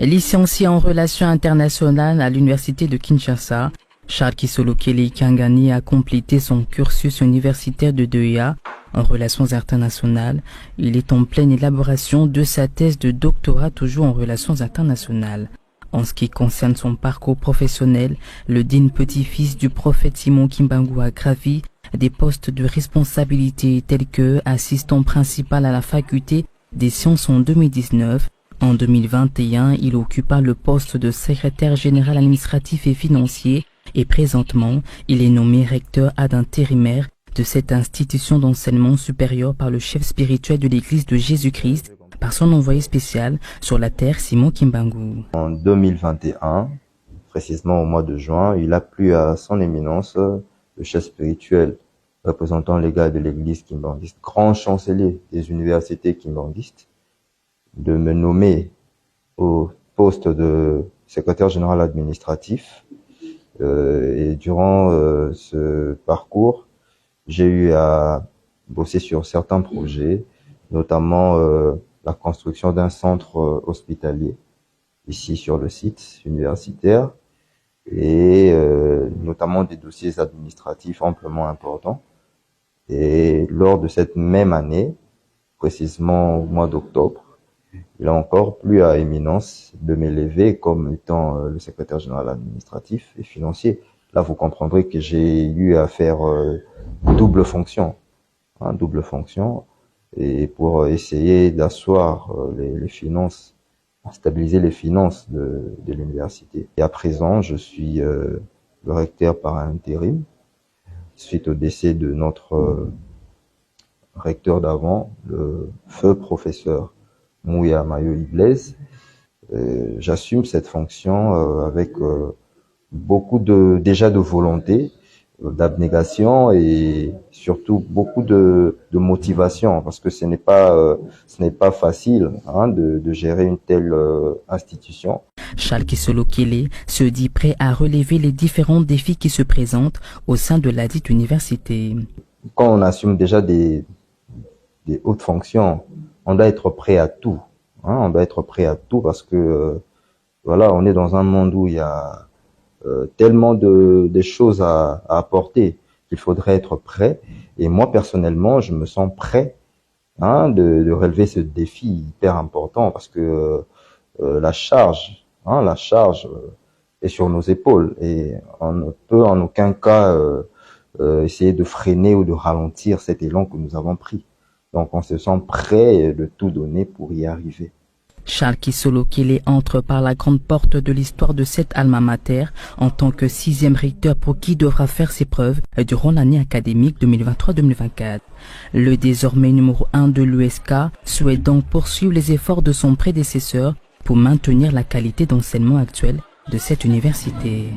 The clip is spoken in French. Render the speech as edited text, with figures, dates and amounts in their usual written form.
Licencié en relations internationales à l'université de Kinshasa, Charles Kisolokele Kangani a complété son cursus universitaire de 2A en relations internationales. Il est en pleine élaboration de sa thèse de doctorat toujours en relations internationales. En ce qui concerne son parcours professionnel, le digne petit-fils du prophète Simon Kimbangu a gravi des postes de responsabilité tels que assistant principal à la faculté des sciences en 2019. En 2021, il occupa le poste de secrétaire général administratif et financier et présentement, il est nommé recteur ad intérimaire de cette institution d'enseignement supérieur par le chef spirituel de l'Église de Jésus-Christ, par son envoyé spécial sur la terre, Simon Kimbangu. En 2021, précisément au mois de juin, il a plu à son éminence, le chef spirituel représentant légal de l'Église kimbanguiste, grand chancelier des universités kimbanguistes, de me nommer au poste de secrétaire général administratif. Et durant ce parcours, j'ai eu à bosser sur certains projets, notamment la construction d'un centre hospitalier ici sur le site universitaire et notamment des dossiers administratifs amplement importants. Et lors de cette même année, précisément au mois d'octobre, il a encore plu à éminence de m'élever comme étant le secrétaire général administratif et financier. Là, vous comprendrez que j'ai eu à faire double fonction, et pour essayer d'asseoir les finances, stabiliser les finances de l'université. Et à présent, je suis le recteur par intérim, suite au décès de notre recteur d'avant, le feu professeur Mouya Mayo Blaise. J'assume cette fonction avec beaucoup de volonté, d'abnégation et surtout beaucoup de motivation, parce que ce n'est pas facile de gérer une telle institution. Charles Kisolokele se dit prêt à relever les différents défis qui se présentent au sein de la dite université. Quand on assume déjà des hautes fonctions, on doit être prêt à tout. On doit être prêt à tout parce que voilà, on est dans un monde où il y a tellement de choses à apporter qu'il faudrait être prêt. Et moi personnellement, je me sens prêt de relever ce défi hyper important parce que la charge est sur nos épaules et on ne peut en aucun cas essayer de freiner ou de ralentir cet élan que nous avons pris. Donc on se sent prêt de tout donner pour y arriver. Charles Kisolokele entre par la grande porte de l'histoire de cette alma mater en tant que 6e recteur pour qui devra faire ses preuves durant l'année académique 2023-2024. Le désormais numéro 1 de l'USK souhaite donc poursuivre les efforts de son prédécesseur pour maintenir la qualité d'enseignement actuelle de cette université.